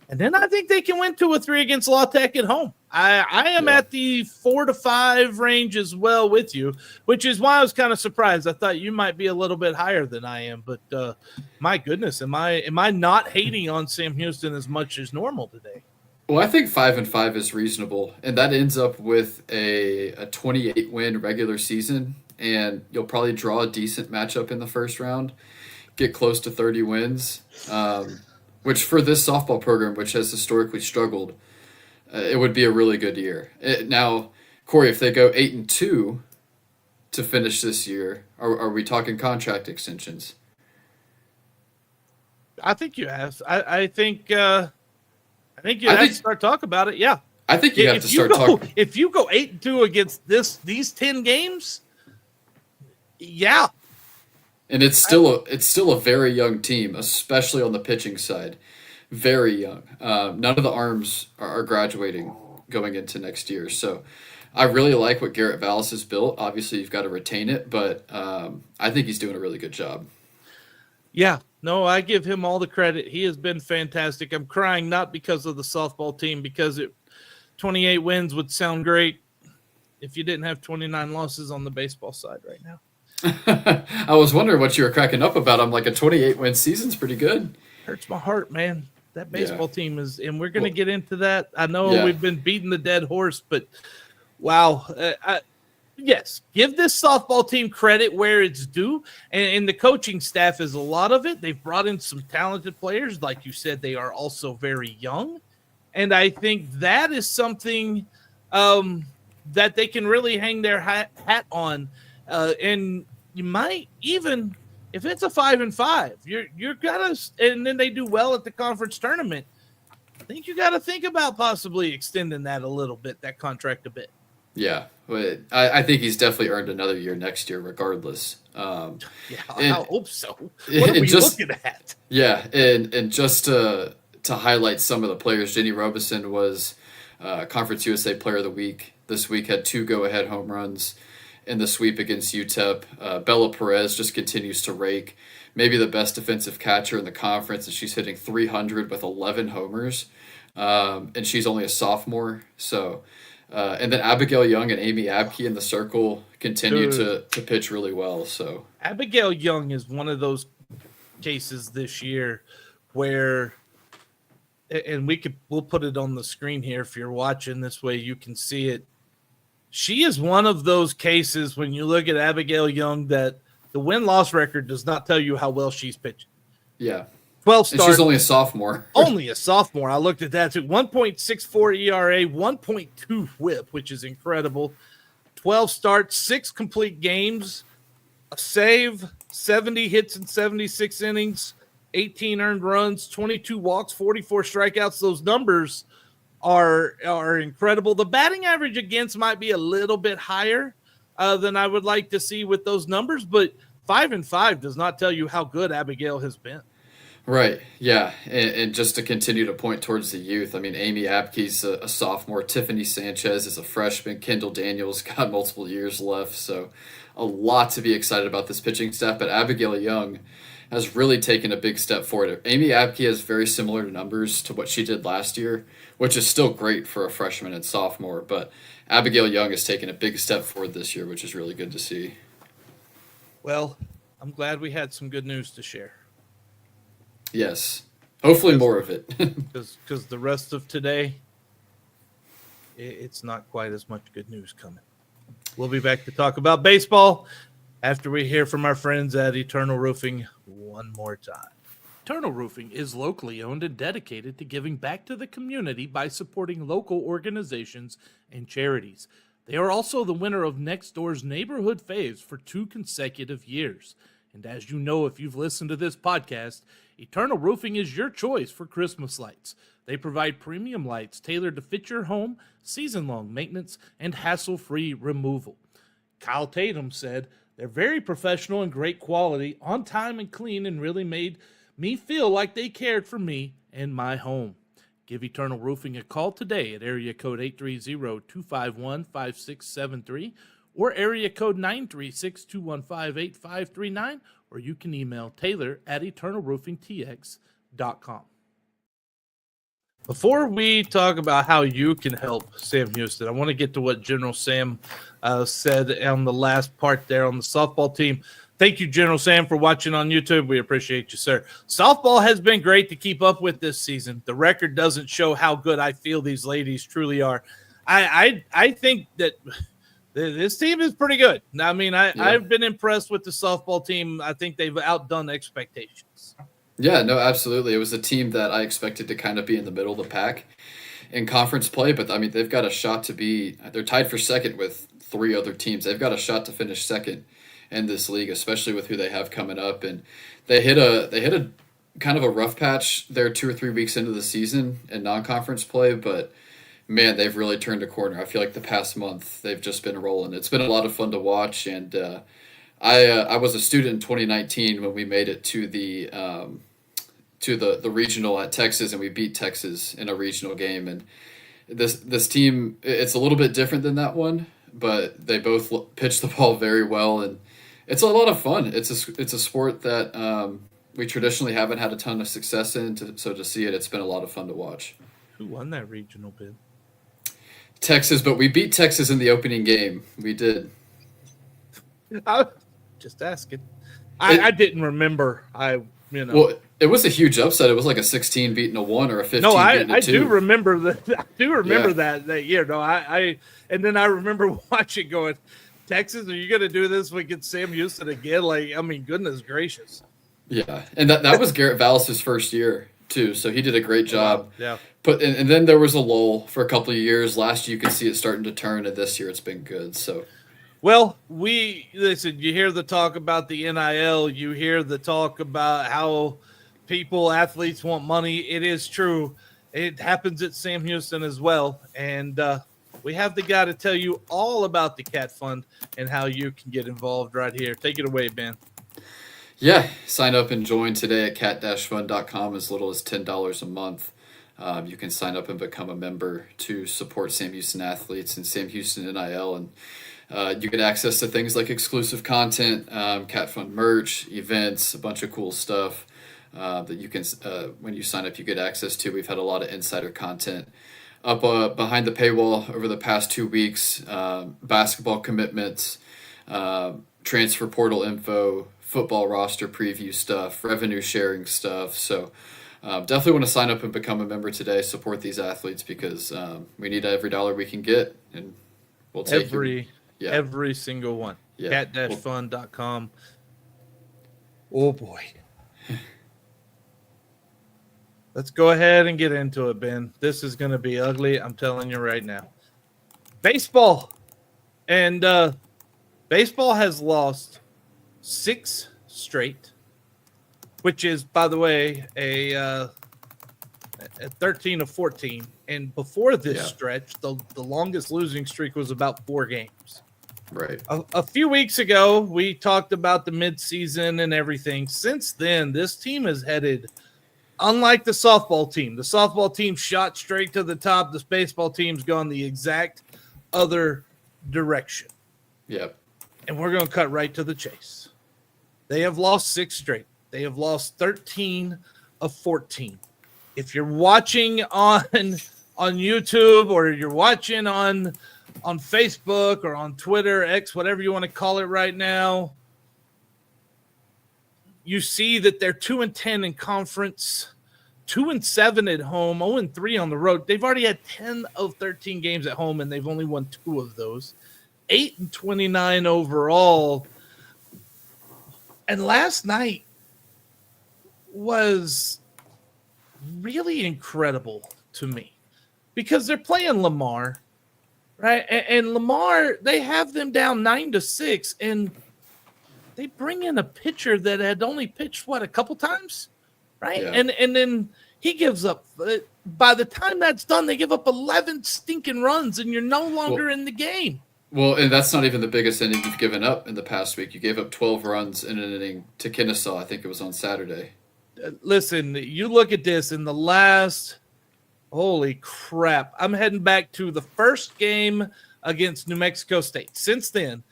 And then I think they can win 2 or 3 against La Tech at home. I am at the 4 to 5 range as well with you, which is why I was kind of surprised. I thought you might be a little bit higher than I am, but my goodness, am I not hating on Sam Houston as much as normal today? Well, I think 5-5 is reasonable, and that ends up with a 28-win regular season, and you'll probably draw a decent matchup in the first round, get close to 30 wins. Which for this softball program, which has historically struggled, it would be a really good year. Now, Corey, if they go 8-2 to finish this year, are we talking contract extensions? I think you have. I think you have to start talking about it. Yeah. I think you have to start talking. If you go 8-2 against these 10 games, yeah. And it's still a very young team, especially on the pitching side. Very young. None of the arms are graduating going into next year. So I really like what Garrett Vallis has built. Obviously, you've got to retain it, but I think he's doing a really good job. Yeah. No, I give him all the credit. He has been fantastic. I'm crying not because of the softball team, because 28 wins would sound great if you didn't have 29 losses on the baseball side right now. I was wondering what you were cracking up about. I'm like, a 28-win season's pretty good. Hurts my heart, man. That baseball team is, and we're going to get into that. I know we've been beating the dead horse, but wow. Yes, give this softball team credit where it's due, and the coaching staff is a lot of it. They've brought in some talented players. Like you said, they are also very young, and I think that is something that they can really hang their hat on. And you might even, if it's a 5-5, you're gonna, and then they do well at the conference tournament, I think you got to think about possibly extending that a little bit, that contract a bit. Yeah, but I think he's definitely earned another year next year, regardless. I hope so. What are we looking at? Yeah, and just to highlight some of the players, Jenny Robison was Conference USA Player of the Week this week, had 2 go-ahead home runs in the sweep against UTEP. Bella Perez just continues to rake. Maybe the best defensive catcher in the conference, and she's hitting 300 with 11 homers. And she's only a sophomore. So, and then Abigail Young and Amy Abke in the circle continue to pitch really well. So Abigail Young is one of those cases this year where, and we'll put it on the screen here if you're watching, this way you can see it. She is one of those cases when you look at Abigail Young that the win-loss record does not tell you how well she's pitching. yeah, 12 starts. and she's only a sophomore. Only a sophomore. I looked at that too. 1.64 ERA, 1.2 whip, which is incredible. 12 starts, 6 complete games, a save, 70 hits in 76 innings, 18 earned runs, 22 walks, 44 strikeouts. Those numbers are incredible. The batting average against might be a little bit higher than I would like to see with those numbers, but 5-5 does not tell you how good Abigail has been. Right, yeah, and just to continue to point towards the youth, I mean, Amy Abke's a sophomore, Tiffany Sanchez is a freshman, Kendall Daniels got multiple years left, so a lot to be excited about this pitching staff, but Abigail Young has really taken a big step forward. Amy Abke has very similar numbers to what she did last year, which is still great for a freshman and sophomore, but Abigail Young has taken a big step forward this year, which is really good to see. Well, I'm glad we had some good news to share. Yes. Hopefully more of it. Because the rest of today, it's not quite as much good news coming. We'll be back to talk about baseball after we hear from our friends at Eternal Roofing one more time. Eternal Roofing is locally owned and dedicated to giving back to the community by supporting local organizations and charities. They are also the winner of Next Door's Neighborhood Faves for 2 consecutive years. And as you know, if you've listened to this podcast, Eternal Roofing is your choice for Christmas lights. They provide premium lights tailored to fit your home, season-long maintenance, and hassle-free removal. Kyle Tatum said, "They're very professional and great quality, on time and clean, and really made me feel like they cared for me and my home." Give Eternal Roofing a call today at area code 830-251-5673 or area code 936-215-8539, or you can email taylor@eternalroofingtx.com. Before we talk about how you can help Sam Houston, I want to get to what General Sam said on the last part there on the softball team. Thank you, General Sam, for watching on YouTube. We appreciate you, sir. Softball has been great to keep up with this season. The record doesn't show how good I feel these ladies truly are. I think that this team is pretty good. I mean, I've been impressed with the softball team. I think they've outdone expectations. Yeah, no, absolutely. It was a team that I expected to kind of be in the middle of the pack. in conference play, but I mean, they've got a shot to they're tied for second with 3 other teams. They've got a shot to finish second in this league, especially with who they have coming up. And they hit a kind of a rough patch there 2 or 3 weeks into the season in non-conference play, but man, they've really turned a corner. I feel like the past month they've just been rolling. It's been a lot of fun to watch, and I was a student in 2019 when we made it to the regional at Texas, and we beat Texas in a regional game. And this team, it's a little bit different than that one, but they both pitch the ball very well, and it's a lot of fun. It's a sport that we traditionally haven't had a ton of success in, so to see it, it's been a lot of fun to watch. Who won that regional bid? Texas, but we beat Texas in the opening game. We did. I just asking. I didn't remember. Well, it was a huge upset. It was like a 16 beating a 1 or a 15 No, beating a 2. I do remember that. I do remember Yeah. that year. No, and then I remember watching going, Texas, are you going to do this against Sam Houston again? Like, I mean, goodness gracious. Yeah, and that was Garrett Vallis' first year too, so he did a great job. Yeah. And then there was a lull for a couple of years. Last year you could see it starting to turn, and this year it's been good. So, Well, listen, you hear the talk about the NIL, you hear the talk about how athletes want money. It is true. It happens at Sam Houston as well. And we have the guy to tell you all about the Cat Fund and how you can get involved right here. Take it away, Ben. yeah, sign up and join today at cat-fund.com as little as $10 a month. You can sign up and become a member to support Sam Houston athletes and Sam Houston NIL, and you get access to things like exclusive content, Cat Fund merch, events, a bunch of cool stuff that you can, when you sign up, you get access to. We've had a lot of insider content up behind the paywall over the past 2 weeks, basketball commitments, transfer portal info, football roster preview stuff, revenue sharing stuff. So definitely want to sign up and become a member today, support these athletes, because we need every dollar we can get, and we'll take every single one. Yeah. Cat-fund.com. Oh boy. Let's go ahead and get into it, Ben. This is going to be ugly. I'm telling you right now. Baseball. And baseball has lost 6 straight, which is, by the way, a 13 of 14. And before this stretch, the longest losing streak was about 4 games. Right. A few weeks ago, we talked about the midseason and everything. Since then, this team is headed, unlike the softball team. The softball team shot straight to the top. This baseball team's gone the exact other direction. Yep. And we're going to cut right to the chase. They have lost 6 straight. They have lost 13 of 14. If you're watching on YouTube, or you're watching on Facebook or on Twitter, X, whatever you want to call it right now, you see that they're 2-10 in conference, 2-7 at home, 0-3 on the road. They've already had 10 of 13 games at home, and they've only won 2 of those. 8-29 overall. And last night was really incredible to me, because they're playing Lamar, right? And Lamar, they have them down 9-6, and they bring in a pitcher that had only pitched a couple times, right? Yeah. And then he gives up. By the time that's done, they give up 11 stinking runs, and you're no longer in the game. Well, and that's not even the biggest inning you've given up in the past week. You gave up 12 runs in an inning to Kennesaw. I think it was on Saturday. Listen, you look at this in the last, holy crap. I'm heading back to the first game against New Mexico State. Since then,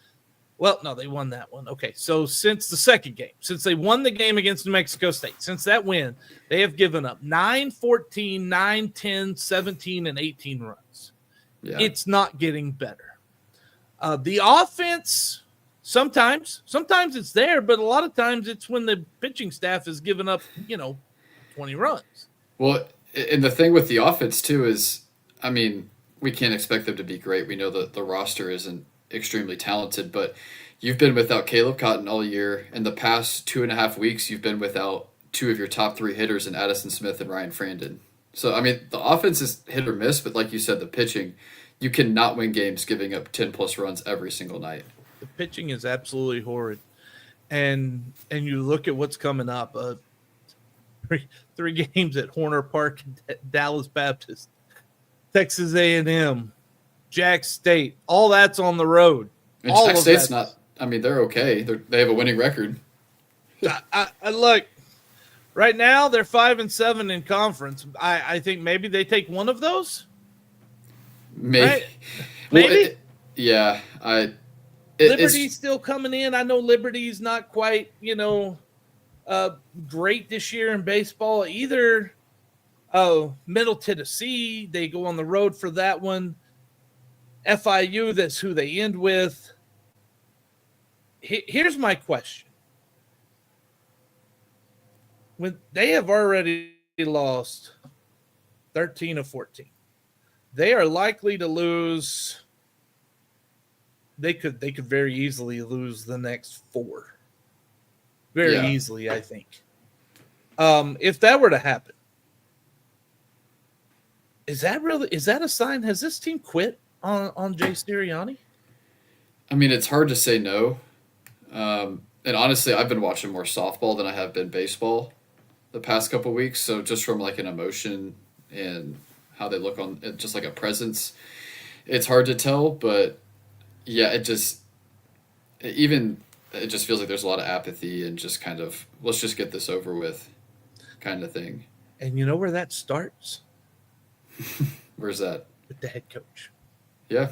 well, no, they won that one. Okay, so since the second game, since they won the game against New Mexico State, since that win, they have given up 9, 14, 9, 10, 17, and 18 runs. Yeah. It's not getting better. The offense, sometimes it's there, but a lot of times it's when the pitching staff has given up, 20 runs. Well, and the thing with the offense, too, is, I mean, we can't expect them to be great. We know that the roster isn't extremely talented, but you've been without Caleb Cotton all year. In the past 2.5 weeks, you've been without 2 of your top 3 hitters in Addison Smith and Ryan Frandon. So, I mean, the offense is hit or miss, but like you said, the pitching, you cannot win games giving up 10 plus runs every single night. The pitching is absolutely horrid. And you look at what's coming up. Three games at Horner Park, Dallas Baptist, Texas A&M, Jack State. All that's on the road. And All Jack of State's that's- not, I mean, they're okay. They have a winning record. I look, right now they're 5-7 in conference. I think maybe they take one of those. Maybe. Right? Well, Maybe? yeah. Liberty's still coming in. I know Liberty's not quite, great this year in baseball either. Middle Tennessee, they go on the road for that one. FIU, that's who they end with. Here's my question. When they have already lost 13 of 14, they are likely to lose. They could very easily lose the next 4. Very Yeah. easily, I think. If that were to happen, is that a sign? Has this team quit on Jay Sirianni? I mean, it's hard to say no. And honestly, I've been watching more softball than I have been baseball the past couple weeks. So just from like an emotion and how they look on just like a presence, it's hard to tell. But yeah, it just feels like there's a lot of apathy and just kind of let's just get this over with kind of thing. And you know where that starts? Where's that? With the head coach. Yeah.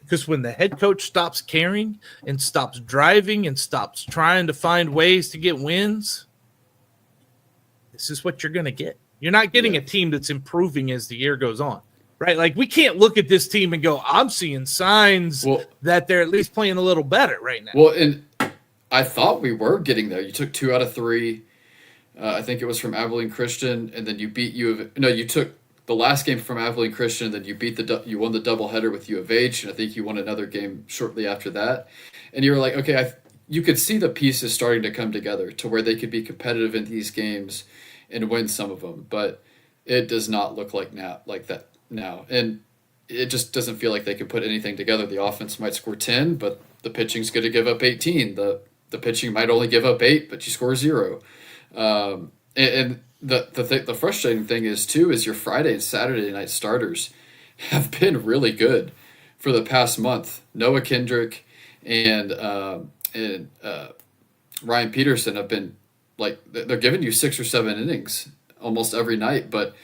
Because when the head coach stops caring and stops driving and stops trying to find ways to get wins, this is what you're going to get. You're not getting a team that's improving as the year goes on, right? Like we can't look at this team and go, I'm seeing signs that they're at least playing a little better right now. Well, and I thought we were getting there. You took 2 out of 3. I think it was from Abilene Christian, and then you beat you took the last game from Abilene Christian, and then you won the doubleheader with U of H, and I think you won another game shortly after that. And you were like, okay, you could see the pieces starting to come together to where they could be competitive in these games and win some of them, but it does not look like that now, and it just doesn't feel like they can put anything together. The offense might score 10, but the pitching's going to give up 18. The pitching might only give up 8, but you score 0. And the frustrating thing is your Friday and Saturday night starters have been really good for the past month. Noah Kendrick and Ryan Peterson have been like they're giving you 6 or 7 innings almost every night, but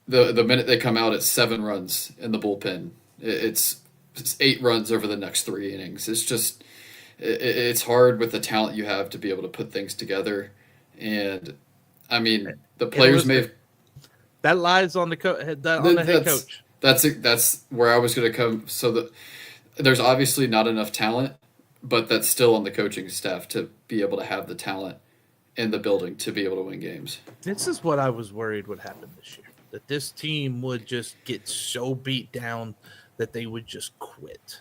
the minute they come out, it's 7 runs in the bullpen. It's 8 runs over the next 3 innings. It's just it's hard with the talent you have to be able to put things together. And I mean, the players may have that lies on the head coach. That's where I was going to come. So there's obviously not enough talent, but that's still on the coaching staff to be able to have the talent in the building to be able to win games. This is what I was worried would happen this year, that this team would just get so beat down that they would just quit.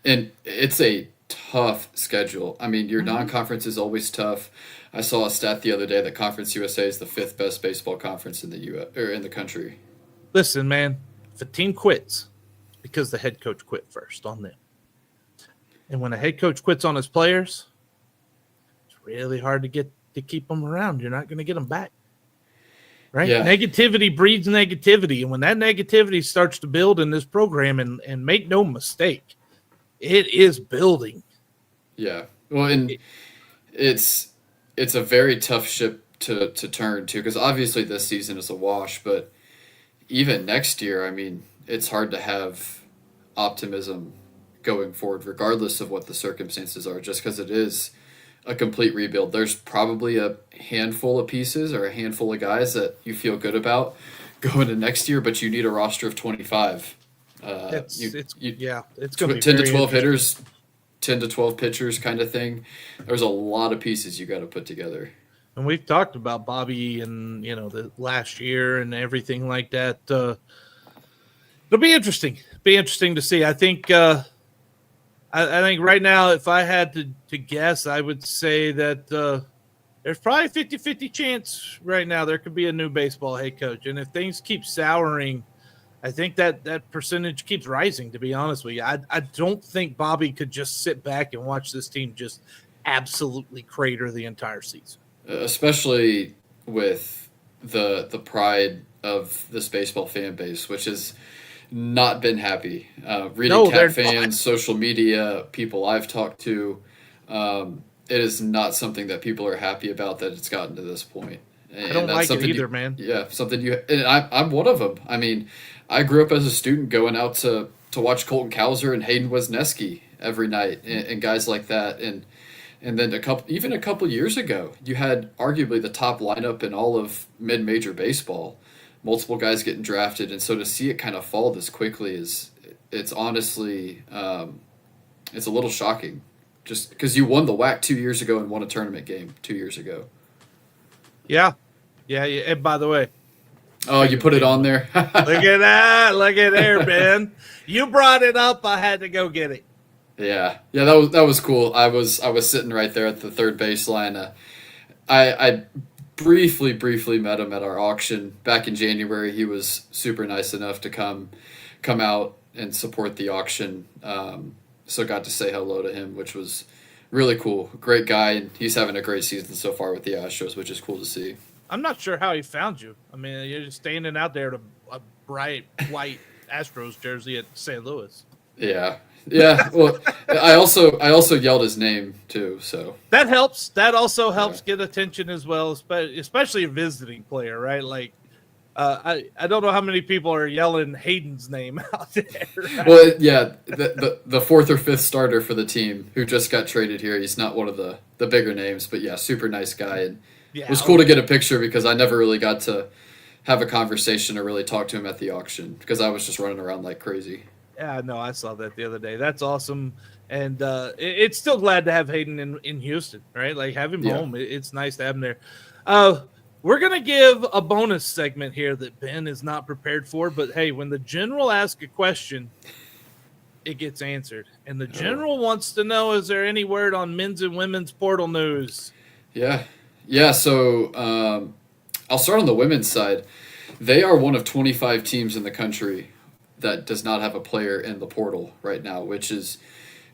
And it's a tough schedule. I mean, your non-conference is always tough. I saw a stat the other day that Conference USA is the 5th best baseball conference in the U.S. or in the country. Listen, man, if a team quits, it's because the head coach quit first on them. And when a head coach quits on his players, it's really hard to keep them around. You're not going to get them back. Right? Yeah. Negativity breeds negativity. And when that negativity starts to build in this program, and make no mistake, it is building. Yeah. Well, and it's a very tough ship to turn to, because obviously this season is a wash, but even next year, I mean, it's hard to have optimism going forward, regardless of what the circumstances are, just because it is a complete rebuild. There's probably a handful of pieces or a handful of guys that you feel good about going to next year, but you need a roster of 25. It's going to be 10 to 12 hitters, 10 to 12 pitchers kind of thing. There's a lot of pieces you got to put together. And we've talked about Bobby and, the last year and everything like that. It'll be interesting. Be interesting to see. I think I think right now, if I had to guess, I would say that there's probably a 50-50 chance right now there could be a new baseball head coach. And if things keep souring, I think that percentage keeps rising, to be honest with you. I don't think Bobby could just sit back and watch this team just absolutely crater the entire season. Especially with the pride of this baseball fan base, which has not been happy. Reading No, they're Cat fans, social media, people I've talked to, it is not something that people are happy about that it's gotten to this point. And I don't that's like it something either, you- man. Yeah, something you and I'm one of them. I mean, I grew up as a student going out to watch Colton Cowser and Hayden Wesneski every night, and guys like that, and then a couple years ago, you had arguably the top lineup in all of mid-major baseball, multiple guys getting drafted, and so to see it kind of fall this quickly it's honestly it's a little shocking, just because you won the WAC 2 years ago and won a tournament game 2 years ago. Yeah. And by the way, Oh, you put it on there. look at that. Look at there, Ben. You brought it up. I had to go get it. Yeah, that was cool. I was sitting right there at the third baseline. I briefly met him at our auction back in January. He was super nice enough to come out and support the auction. So got to say hello to him, which was really cool. Great guy, and he's having a great season so far with the Astros, which is cool to see. I'm not sure how he found you. I mean, you're just standing out there in a bright white Astros jersey at St. Louis. Yeah. Well, I also yelled his name too. So That helps. That also helps get attention as well, especially a visiting player, right? Like, I don't know how many people are yelling Hayden's name out there. Right? well, yeah, the fourth or fifth starter for the team who just got traded here. He's not one of the bigger names, but yeah, super nice guy, and it was cool to get a picture because I never really got to have a conversation or really talk to him at the auction because I was just running around like crazy. Yeah, no, I saw that the other day. That's awesome, and it's still glad to have Hayden in Houston, right? Like have him home. It's nice to have him there. We're gonna give a bonus segment here that Ben is not prepared for, but hey, when the general asks a question, it gets answered, and the general wants to know: is there any word on men's and women's portal news? Yeah. So I'll start on the women's side. They are one of 25 teams in the country that does not have a player in the portal right now, which is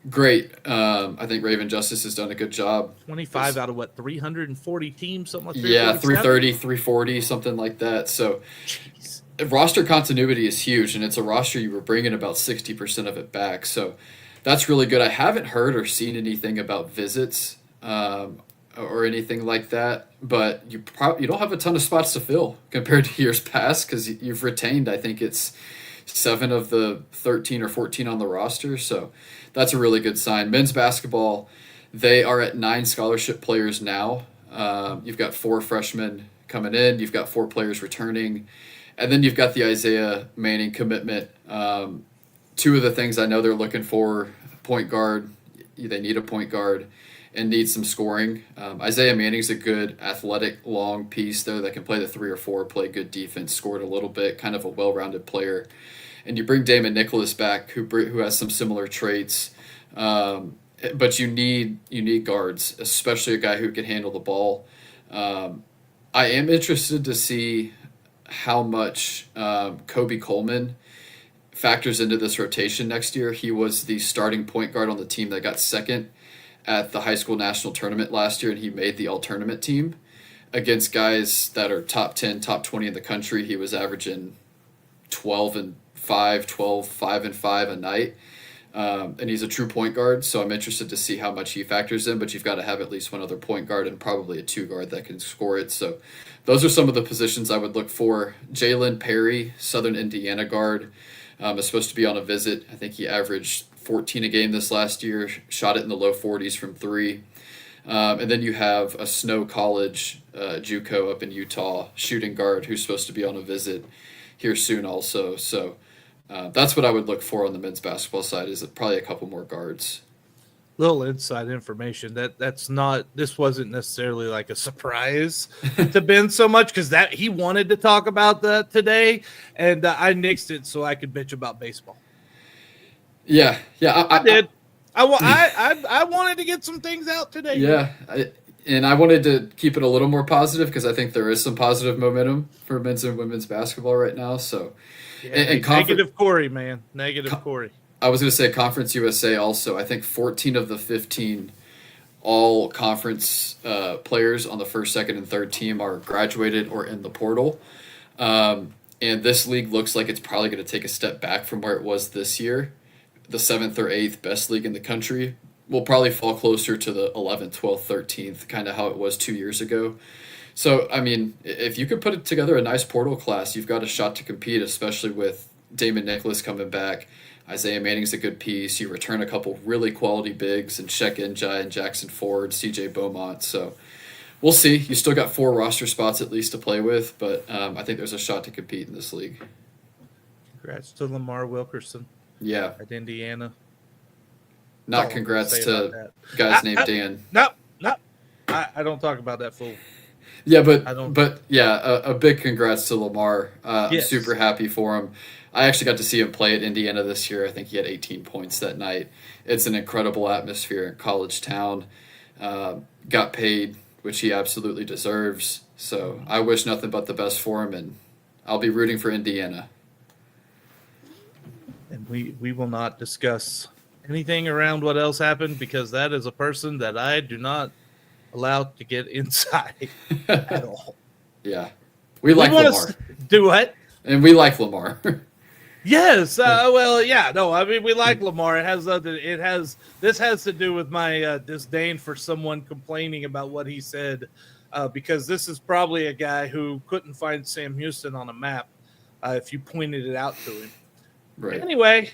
great. I think Raven Justice has done a good job. 25 out of what, 340 teams, something like that? Yeah, 330, 340, something like that. So Jeez. roster continuity is huge, and it's a roster you were bringing about 60% of it back. So that's really good. I haven't heard or seen anything about visits or anything like that, but you don't have a ton of spots to fill compared to years past because you've retained, I think it's 7 of the 13 or 14 on the roster. So that's a really good sign. Men's basketball, they are at 9 scholarship players now. You've got 4 freshmen coming in. You've got 4 players returning. And then you've got the Isaiah Manning commitment. 2 of the things I know they're looking for, point guard. They need a point guard and need some scoring. Isaiah Manning's a good athletic long piece though that can play the 3 or 4, play good defense, scored a little bit, kind of a well-rounded player. And you bring Damon Nicholas back, who has some similar traits, but you need guards, especially a guy who can handle the ball. I am interested to see how much Kobe Coleman factors into this rotation next year. He was the starting point guard on the team that got second at the high school national tournament last year, and he made the all-tournament team against guys that are top 10, top 20 in the country. He was averaging 12 and 5 a night. And he's a true point guard, so I'm interested to see how much he factors in, but you've got to have at least one other point guard and probably a 2 guard that can score it. So those are some of the positions I would look for. Jalen Perry, Southern Indiana guard, is supposed to be on a visit. I think he averaged 14 a game this last year, shot it in the low 40s from 3. And then you have a Snow College JUCO up in Utah, shooting guard, who's supposed to be on a visit here soon also. So that's what I would look for on the men's basketball side, is probably a couple more guards. Little inside information this wasn't necessarily like a surprise to Ben so much because that he wanted to talk about that today, and I nixed it so I could bitch about baseball. Yeah, I did. I wanted to get some things out today. Yeah, And I wanted to keep it a little more positive because I think there is some positive momentum for men's and women's basketball right now. So, and negative Corey, man. Negative Corey. I was going to say Conference USA also. I think 14 of the 15 all conference players on the first, second, and third team are graduated or in the portal. And this league looks like it's probably going to take a step back from where it was this year. The 7th or 8th best league in the country will probably fall closer to the 11th, 12th, 13th, kind of how it was 2 years ago. So, I mean, if you could put it together a nice portal class, you've got a shot to compete, especially with Damon Nicholas coming back. Isaiah Manning's a good piece. You return a couple really quality bigs and Sheck Njai and Jackson Ford, CJ Beaumont. So we'll see. You still got 4 roster spots at least to play with, but I think there's a shot to compete in this league. Congrats to Lamar Wilkerson Yeah. at Indiana. Not congrats to guys named Dan. No. I don't talk about that fool. Yeah, I don't- but yeah, a big congrats to Lamar. I'm Yes. super happy for him. I actually got to see him play at Indiana this year. I think he had 18 points that night. It's an incredible atmosphere in college town. Got paid, which he absolutely deserves. So I wish nothing but the best for him, and I'll be rooting for Indiana. And we will not discuss anything around what else happened because that is a person that I do not allow to get inside at all. Yeah. We like wanna Lamar. Do what? And we like Lamar. Yes. Well, yeah. No, I mean we like Lamar. This has to do with my disdain for someone complaining about what he said, because this is probably a guy who couldn't find Sam Houston on a map if you pointed it out to him. Right. Anyway,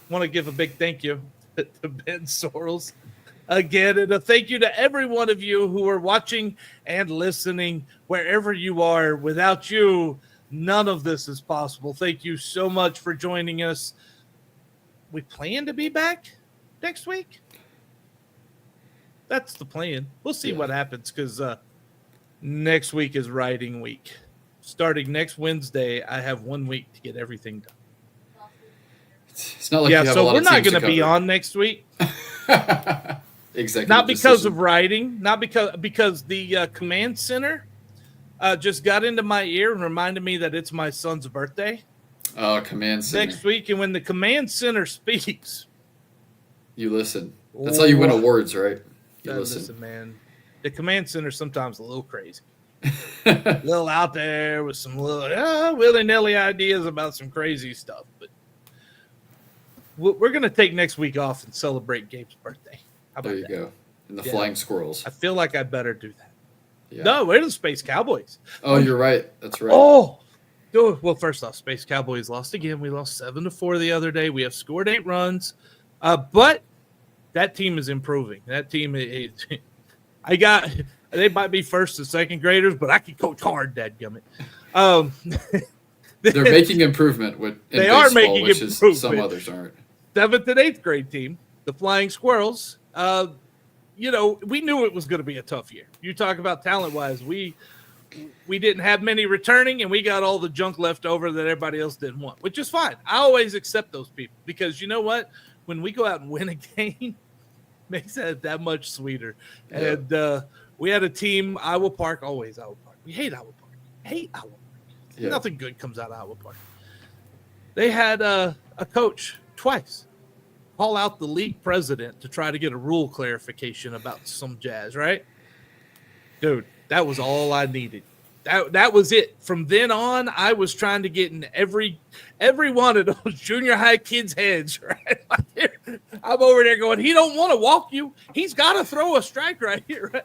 want to give a big thank you to Ben Sorrells again, and a thank you to every one of you who are watching and listening wherever you are. Without you, none of this is possible. Thank you so much for joining us. We plan to be back next week. That's the plan. We'll see what happens because next week is writing week. Starting next Wednesday, I have 1 week to get everything done. It's not like you have a so lot we're of not teams to going to be cover. on next week. Exactly. Not because of writing, not because the command center just got into my ear and reminded me that it's my son's birthday Command Center. next week. And when the command center speaks, You listen. That's how you win awards, right? You listen, man. The command center sometimes a little crazy, a little out there with some little willy-nilly ideas about some crazy stuff. But we're going to take next week off and celebrate Gabe's birthday. How about There you that? go. And the Yeah. Flying Squirrels. I feel like I better do that. Yeah. No, we're the Space Cowboys. Oh, you're right. That's right. Oh, well, first off, Space Cowboys lost again. We lost 7-4 the other day. We have scored 8 runs, but that team is improving. That team, they might be first and second graders, but I can coach hard, dadgummit. They're making improvement in They are baseball, making which improvement. is some others aren't. 7th and 8th grade team, the Flying Squirrels. We knew it was going to be a tough year. You talk about talent-wise, we didn't have many returning, and we got all the junk left over that everybody else didn't want, which is fine. I always accept those people because you know what? When we go out and win a game, makes that much sweeter. Yeah. And we had a team, Iowa Park, always Iowa Park. We hate Iowa Park. Yeah. Nothing good comes out of Iowa Park. They had a coach twice call out the league president to try to get a rule clarification about some jazz, right? Dude, that was all I needed. That was it. From then on, I was trying to get in every one of those junior high kids' heads, right? I'm over there going, he don't want to walk you. He's got to throw a strike right here. Right?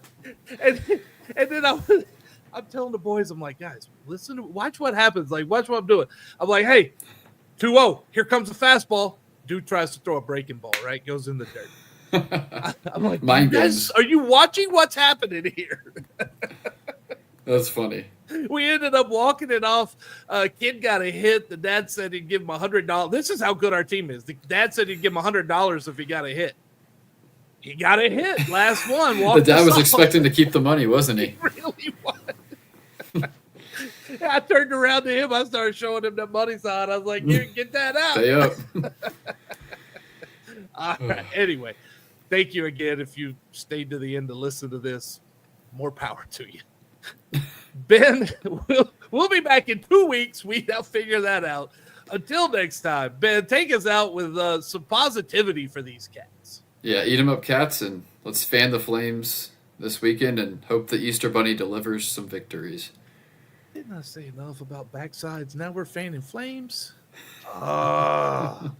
And then I'm telling the boys, I'm like, guys, watch what happens. Like, watch what I'm doing. I'm like, hey, 2-0, here comes the fastball. Dude tries to throw a breaking ball, right? Goes in the dirt. I'm like, Mind guys, games. are you watching what's happening here? That's funny. We ended up walking it off. Kid got a hit. The dad said he'd give him $100. This is how good our team is. The dad said he'd give him $100 if he got a hit. He got a hit. Last one. The dad was us off. expecting to keep the money, wasn't he? He really was. I turned around to him. I started showing him that money sign. I was like, "You get that out." Stay up. All right. Anyway, thank you again if you stayed to the end to listen to this. more power to you. Ben, we'll be back in 2 weeks. I'll figure that out. Until next time, Ben, take us out with some positivity for these cats. Yeah, eat 'em up, cats, and let's fan the flames this weekend and hope the Easter Bunny delivers some victories. Didn't I say enough about backsides? Now we're fanning flames. Ah.